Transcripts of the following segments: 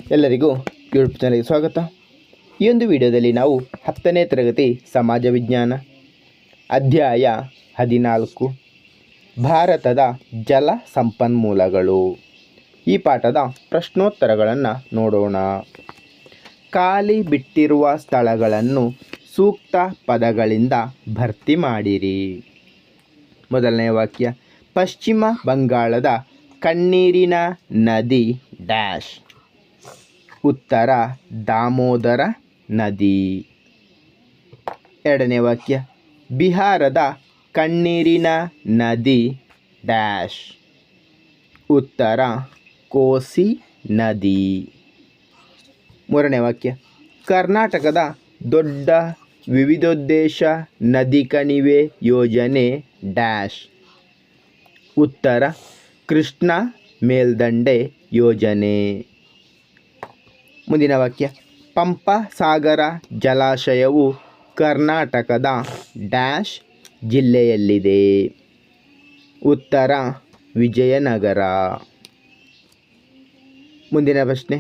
ಎಲ್ಲರಿಗೂ ಯೂಟ್ಯೂಬ್ ಚಾನಲ್ಗೆ ಸ್ವಾಗತ. ಈ ಒಂದು ವಿಡಿಯೋದಲ್ಲಿ ನಾವು 10ನೇ ತರಗತಿ ಸಮಾಜ ವಿಜ್ಞಾನ ಅಧ್ಯಾಯ 14 ಭಾರತದ ಜಲ ಸಂಪನ್ಮೂಲಗಳು ಈ ಪಾಠದ ಪ್ರಶ್ನೋತ್ತರಗಳನ್ನು ನೋಡೋಣ. ಖಾಲಿ ಬಿಟ್ಟಿರುವ ಸ್ಥಳಗಳನ್ನು ಸೂಕ್ತ ಪದಗಳಿಂದ ಭರ್ತಿ ಮಾಡಿರಿ. ಮೊದಲನೇ ವಾಕ್ಯ, ಪಶ್ಚಿಮ ಬಂಗಾಳದ ಕಣ್ಣೀರಿನ ನದಿ ಡ್ಯಾಶ್. ಉತ್ತರ, ದಾಮೋದರ ನದಿ. ಎರಡನೇ ವಾಕ್ಯ, ಬಿಹಾರದ ಕಣ್ಣೀರಿನ ನದಿ ಡ್ಯಾಶ್. ಉತ್ತರ, ಕೋಸಿ ನದಿ. ಮೂರನೇ ವಾಕ್ಯ, ಕರ್ನಾಟಕದ ದೊಡ್ಡ ವಿವಿಧೋದ್ದೇಶ ನದಿ ಕಣಿವೆ ಯೋಜನೆ ಡ್ಯಾಶ್. ಉತ್ತರ, ಕೃಷ್ಣ ಮೇಲ್ದಂಡೆ ಯೋಜನೆ. ಮುಂದಿನ ವಾಕ್ಯ, ಪಂಪಾ ಸಾಗರ ಜಲಾಶಯವು ಕರ್ನಾಟಕದ ಡ್ಯಾಶ್ ಜಿಲ್ಲೆಯಲ್ಲಿದೆ. ಉತ್ತರ, ವಿಜಯನಗರ. ಮುಂದಿನ ಪ್ರಶ್ನೆ,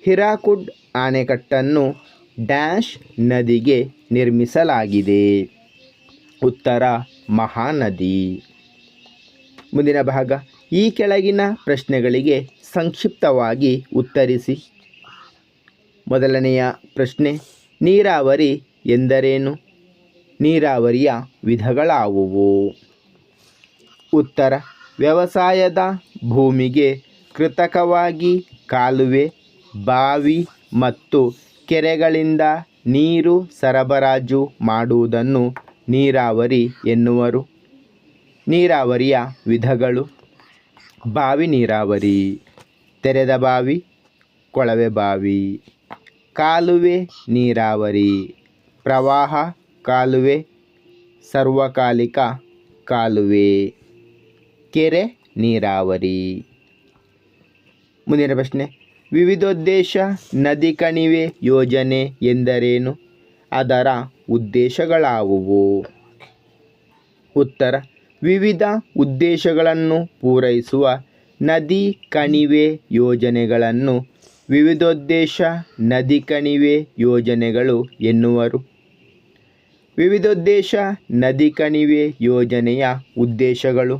ಹಿರಾಕುಡ್ ಅಣೆಕಟ್ಟನ್ನು ಡ್ಯಾಶ್ ನದಿಗೆ ನಿರ್ಮಿಸಲಾಗಿದೆ. ಉತ್ತರ, ಮಹಾನದಿ. ಮುಂದಿನ ಭಾಗ, ಈ ಕೆಳಗಿನ ಪ್ರಶ್ನೆಗಳಿಗೆ ಸಂಕ್ಷಿಪ್ತವಾಗಿ ಉತ್ತರಿಸಿ. ಮೊದಲನೆಯ ಪ್ರಶ್ನೆ, ನೀರಾವರಿ ಎಂದರೇನು? ನೀರಾವರಿಯ ವಿಧಗಳಾವುವು? ಉತ್ತರ, ವ್ಯವಸಾಯದ ಭೂಮಿಗೆ ಕೃತಕವಾಗಿ ಕಾಲುವೆ, ಬಾವಿ ಮತ್ತು ಕೆರೆಗಳಿಂದ ನೀರು ಸರಬರಾಜು ಮಾಡುವುದನ್ನು ನೀರಾವರಿ ಎನ್ನುವರು. ನೀರಾವರಿಯ ವಿಧಗಳು: ಬಾವಿ ನೀರಾವರಿ, ತೆರೆದ ಬಾವಿ, ಕೊಳವೆ ಬಾವಿ. ಕಾಲುವೆ ನೀರಾವರಿ, ಪ್ರವಾಹ ಕಾಲುವೆ, ಸಾರ್ವಕಾಲಿಕ ಕಾಲುವೆ. ಕೆರೆ ನೀರಾವರಿ. ಮುಂದಿನ ಪ್ರಶ್ನೆ, ವಿವಿಧೋದ್ದೇಶ ನದಿ ಕಣಿವೆ ಯೋಜನೆ ಎಂದರೇನು? ಅದರ ಉದ್ದೇಶಗಳಾವುವು? ಉತ್ತರ, ವಿವಿಧ ಉದ್ದೇಶಗಳನ್ನು ಪೂರೈಸುವ ನದಿ ಕಣಿವೆ ಯೋಜನೆಗಳನ್ನು ವಿವಿಧೋದ್ದೇಶ ನದಿ ಕಣಿವೆ ಯೋಜನೆಗಳು ಎನ್ನುವರು. ವಿವಿಧೋದ್ದೇಶ ನದಿ ಕಣಿವೆ ಯೋಜನೆಯ ಉದ್ದೇಶಗಳು: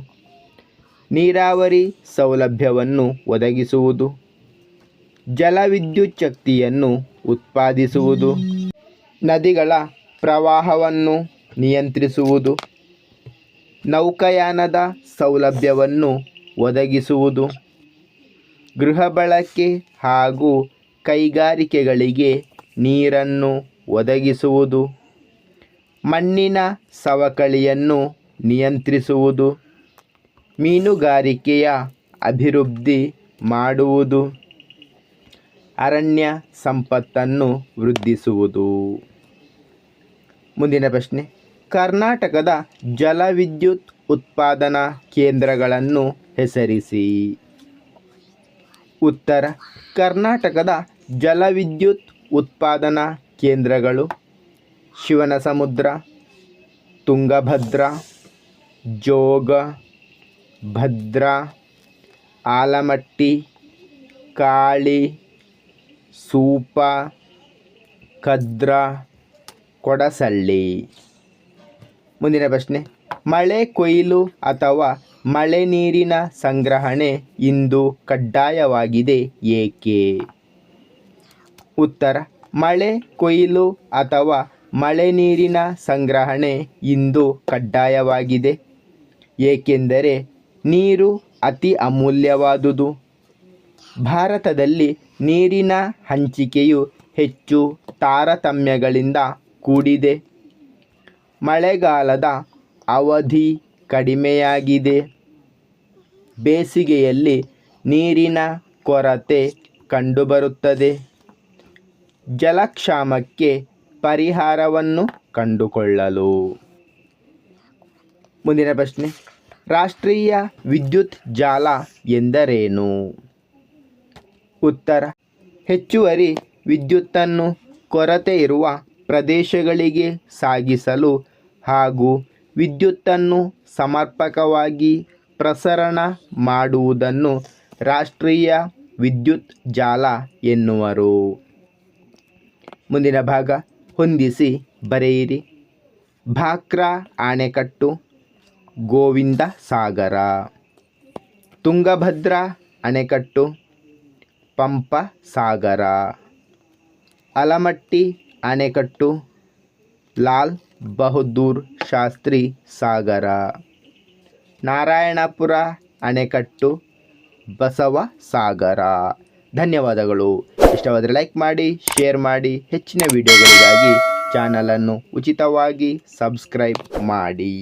ನೀರಾವರಿ ಸೌಲಭ್ಯವನ್ನು ಒದಗಿಸುವುದು, ಜಲವಿದ್ಯುತ್ ಶಕ್ತಿಯನ್ನು ಉತ್ಪಾದಿಸುವುದು, ನದಿಗಳ ಪ್ರವಾಹವನ್ನು ನಿಯಂತ್ರಿಸುವುದು, ನೌಕಾಯಾನದ ಸೌಲಭ್ಯವನ್ನು ಒದಗಿಸುವುದು, ಗೃಹ ಬಳಕೆ ಹಾಗೂ ಕೈಗಾರಿಕೆಗಳಿಗೆ ನೀರನ್ನು ಒದಗಿಸುವುದು, ಮಣ್ಣಿನ ಸವಕಳಿಯನ್ನು ನಿಯಂತ್ರಿಸುವುದು, ಮೀನುಗಾರಿಕೆಯ ಅಭಿವೃದ್ಧಿ ಮಾಡುವುದು, ಅರಣ್ಯ ಸಂಪತ್ತನ್ನು ವೃದ್ಧಿಸುವುದು. ಮುಂದಿನ ಪ್ರಶ್ನೆ, ಕರ್ನಾಟಕದ ಜಲವಿದ್ಯುತ್ ಉತ್ಪಾದನಾ ಕೇಂದ್ರಗಳನ್ನು ಹೆಸರಿಸಿ. ಉತ್ತರ, ಕರ್ನಾಟಕದ ಜಲವಿದ್ಯುತ್ ಉತ್ಪಾದನಾ ಕೇಂದ್ರಗಳು: ಶಿವನಸಮುದ್ರ, ತುಂಗಭದ್ರಾ, ಜೋಗ, ಭದ್ರಾ, ಆಲಮಟ್ಟಿ, ಕಾಳಿ, ಸೂಪ, ಕದ್ರಾ, ಕೊಡಸಳ್ಳಿ. ಮುಂದಿನ ಪ್ರಶ್ನೆ, ಮಳೆ ಕೊಯ್ಲು ಅಥವಾ ಮಳೆ ನೀರಿನ ಸಂಗ್ರಹಣೆ ಇಂದು ಕಡ್ಡಾಯವಾಗಿದೆ ಏಕೆ? ಉತ್ತರ, ಮಳೆ ಕೊಯ್ಲು ಅಥವಾ ಮಳೆ ನೀರಿನ ಸಂಗ್ರಹಣೆ ಇಂದು ಕಡ್ಡಾಯವಾಗಿದೆ ಏಕೆಂದರೆ ನೀರು ಅತಿ ಅಮೂಲ್ಯವಾದುದು. ಭಾರತದಲ್ಲಿ ನೀರಿನ ಹಂಚಿಕೆಯು ಹೆಚ್ಚು ತಾರತಮ್ಯಗಳಿಂದ ಕೂಡಿದೆ. ಮಳೆಗಾಲದ ಅವಧಿ ಕಡಿಮೆಯಾಗಿದೆ. ಬೇಸಿಗೆಯಲ್ಲಿ ನೀರಿನ ಕೊರತೆ ಕಂಡುಬರುತ್ತದೆ. ಜಲಕ್ಷಾಮಕ್ಕೆ ಪರಿಹಾರವನ್ನು ಕಂಡುಕೊಳ್ಳಲು. ಮುಂದಿನ ಪ್ರಶ್ನೆ, ರಾಷ್ಟ್ರೀಯ ವಿದ್ಯುತ್ ಜಾಲ ಎಂದರೇನು? ಉತ್ತರ, ಹೆಚ್ಚುವರಿ ವಿದ್ಯುತ್ತನ್ನು ಕೊರತೆ ಇರುವ ಪ್ರದೇಶಗಳಿಗೆ ಸಾಗಿಸಲು ಹಾಗೂ ವಿದ್ಯುತ್ತನ್ನು ಸಮರ್ಪಕವಾಗಿ ಪ್ರಸರಣ ಮಾಡುವುದನ್ನು ರಾಷ್ಟ್ರೀಯ ವಿದ್ಯುತ್ ಜಾಲ ಎನ್ನುವರು. ಮುಂದಿನ ಭಾಗ ಹೊಂದಿಸಿ ಬರೆಯಿರಿ. ಭಾಕ್ರಾ ಅಣೆಕಟ್ಟು, ಗೋವಿಂದ ಸಾಗರ. ತುಂಗಭದ್ರಾ ಅಣೆಕಟ್ಟು, ಪಂಪ ಸಾಗರ. ಆಲಮಟ್ಟಿ ಅಣೆಕಟ್ಟು, ಲಾಲ್ ಬಹದ್ದೂರ್ ಶಾಸ್ತ್ರಿ ಸಾಗರ. ನಾರಾಯಣಪುರ ಅಣೆಕಟ್ಟು, ಬಸವ ಸಾಗರ. ಧನ್ಯವಾದಗಳು. ಇಷ್ಟವಾದರೆ ಲೈಕ್ ಮಾಡಿ, ಶೇರ್ ಮಾಡಿ. ಹೆಚ್ಚಿನ ವಿಡಿಯೋಗಳಿಗಾಗಿ ಚಾನಲನ್ನು ಉಚಿತವಾಗಿ ಸಬ್ಸ್ಕ್ರೈಬ್ ಮಾಡಿ.